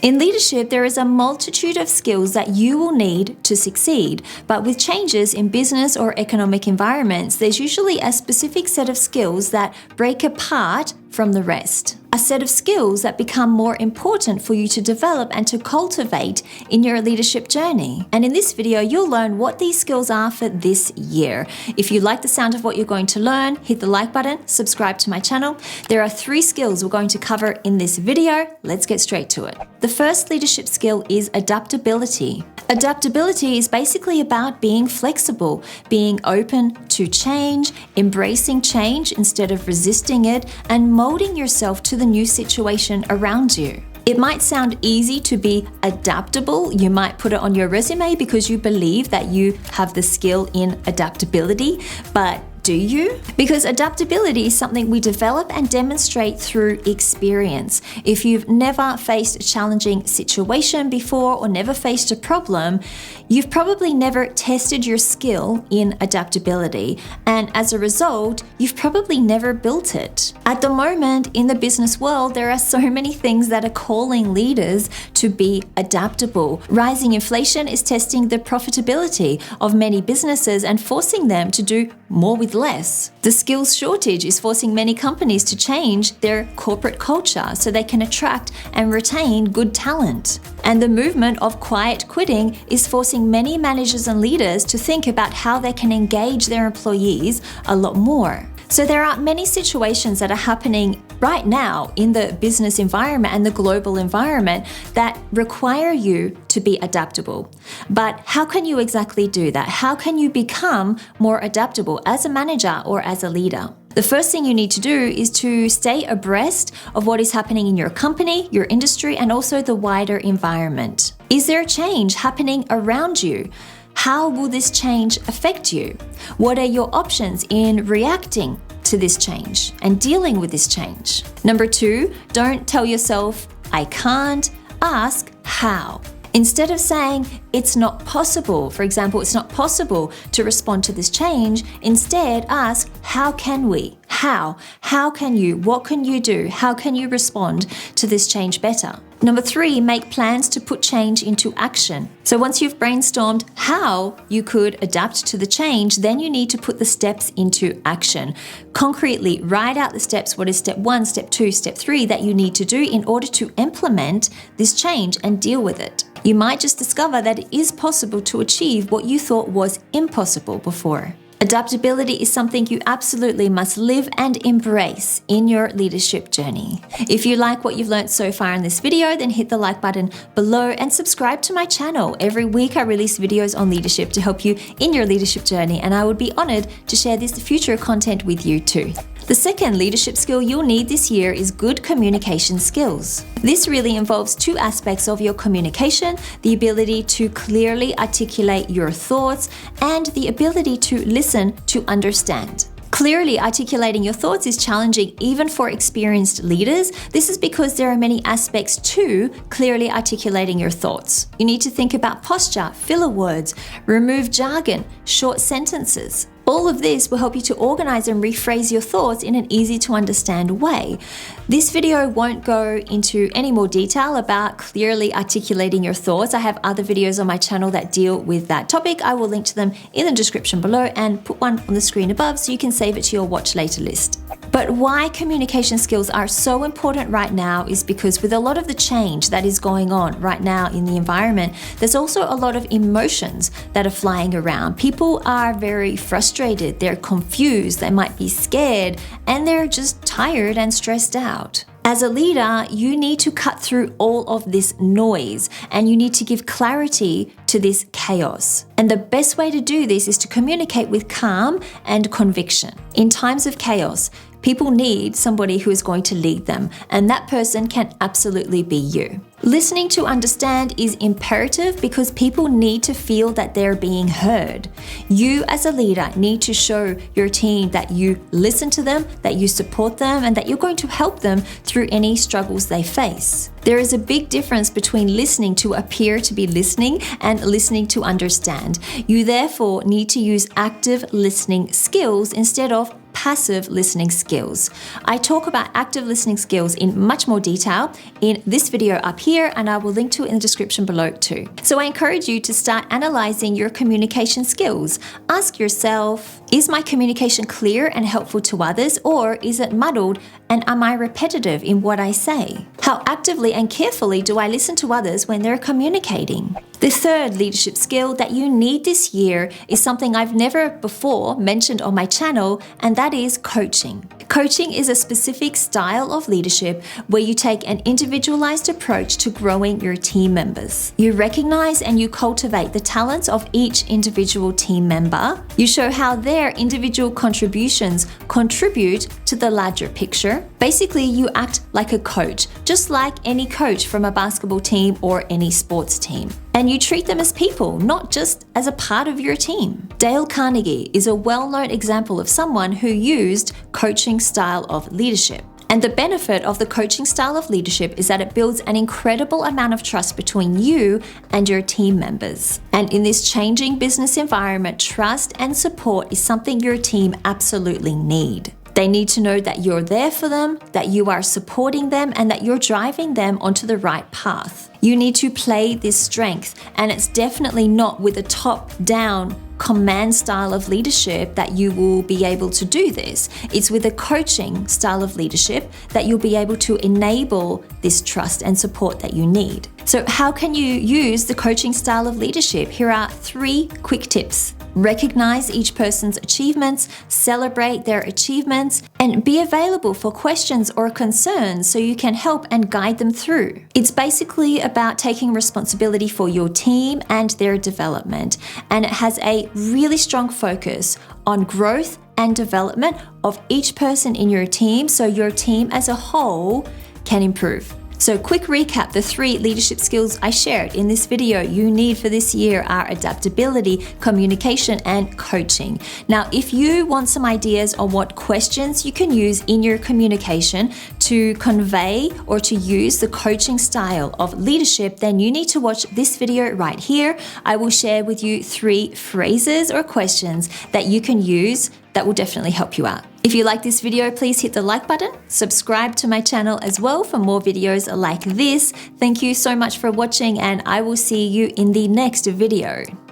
In leadership, there is a multitude of skills that you will need to succeed, but with changes in business or economic environments, there's usually a specific set of skills that break apart from the rest. A set of skills that become more important for you to develop and to cultivate in your leadership journey. And in this video, you'll learn what these skills are for this year. If you like the sound of what you're going to learn, hit the like button, subscribe to my channel. There are 3 skills we're going to cover in this video. Let's get straight to it. The first leadership skill is adaptability. Adaptability is basically about being flexible, being open to change, embracing change instead of resisting it, and molding yourself to the new situation around you. It might sound easy to be adaptable. You might put it on your resume because you believe that you have the skill in adaptability, but do you? Because adaptability is something we develop and demonstrate through experience. If you've never faced a challenging situation before or never faced a problem, you've probably never tested your skill in adaptability. And as a result, you've probably never built it. At the moment, in the business world, there are so many things that are calling leaders to be adaptable. Rising inflation is testing the profitability of many businesses and forcing them to do more with less. The skills shortage is forcing many companies to change their corporate culture so they can attract and retain good talent. And the movement of quiet quitting is forcing many managers and leaders to think about how they can engage their employees a lot more. So there are many situations that are happening right now in the business environment and the global environment that require you to be adaptable. But how can you exactly do that? How can you become more adaptable as a manager or as a leader? The first thing you need to do is to stay abreast of what is happening in your company, your industry, and also the wider environment. Is there a change happening around you? How will this change affect you? What are your options in reacting to this change and dealing with this change? Number 2, don't tell yourself, I can't. Ask how. Instead of saying, it's not possible, for example, it's not possible to respond to this change, instead ask, how can we? How? How can you? What can you do? How can you respond to this change better? Number 3, make plans to put change into action. So once you've brainstormed how you could adapt to the change, then you need to put the steps into action. Concretely, write out the steps. What is step 1, step 2, step 3 that you need to do in order to implement this change and deal with it. You might just discover that it is possible to achieve what you thought was impossible before. Adaptability is something you absolutely must live and embrace in your leadership journey. If you like what you've learned so far in this video, then hit the like button below and subscribe to my channel. Every week I release videos on leadership to help you in your leadership journey, and I would be honored to share this future content with you too. The second leadership skill you'll need this year is good communication skills. This really involves 2 aspects of your communication: the ability to clearly articulate your thoughts and the ability to listen to understand. Clearly articulating your thoughts is challenging even for experienced leaders. This is because there are many aspects to clearly articulating your thoughts. You need to think about posture, filler words, remove jargon, short sentences. All of this will help you to organize and rephrase your thoughts in an easy to understand way. This video won't go into any more detail about clearly articulating your thoughts. I have other videos on my channel that deal with that topic. I will link to them in the description below and put one on the screen above so you can save it to your watch later list. But why communication skills are so important right now is because with a lot of the change that is going on right now in the environment, there's also a lot of emotions that are flying around. People are very frustrated, they're confused, they might be scared, and they're just tired and stressed out. As a leader, you need to cut through all of this noise and you need to give clarity to this chaos. And the best way to do this is to communicate with calm and conviction. In times of chaos, people need somebody who is going to lead them, and that person can absolutely be you. Listening to understand is imperative because people need to feel that they're being heard. You as a leader need to show your team that you listen to them, that you support them, and that you're going to help them through any struggles they face. There is a big difference between listening to appear to be listening and listening to understand. You therefore need to use active listening skills instead of passive listening skills. I talk about active listening skills in much more detail in this video up here, and I will link to it in the description below too. So I encourage you to start analyzing your communication skills. Ask yourself, is my communication clear and helpful to others, or is it muddled and am I repetitive in what I say? How actively and carefully do I listen to others when they're communicating? The third leadership skill that you need this year is something I've never before mentioned on my channel, and that is coaching. Coaching is a specific style of leadership where you take an individualized approach to growing your team members. You recognize and you cultivate the talents of each individual team member. You show how their individual contributions contribute to the larger picture. Basically, you act like a coach, just like any coach from a basketball team or any sports team. And you treat them as people, not just as a part of your team. Dale Carnegie is a well-known example of someone who used coaching style of leadership. And the benefit of the coaching style of leadership is that it builds an incredible amount of trust between you and your team members. And in this changing business environment, trust and support is something your team absolutely need. They need to know that you're there for them, that you are supporting them, and that you're driving them onto the right path. You need to play this strength, and it's definitely not with a top-down command style of leadership that you will be able to do this. It's with a coaching style of leadership that you'll be able to enable this trust and support that you need. So how can you use the coaching style of leadership? Here are 3 quick tips. Recognize each person's achievements, celebrate their achievements, and be available for questions or concerns so you can help and guide them through. It's basically about taking responsibility for your team and their development, and it has a really strong focus on growth and development of each person in your team so your team as a whole can improve. So quick recap, the 3 leadership skills I shared in this video you need for this year are adaptability, communication, and coaching. Now, if you want some ideas on what questions you can use in your communication to convey or to use the coaching style of leadership, then you need to watch this video right here. I will share with you 3 phrases or questions that you can use that will definitely help you out. If you like this video, please hit the like button, subscribe to my channel as well for more videos like this. Thank you so much for watching, and I will see you in the next video.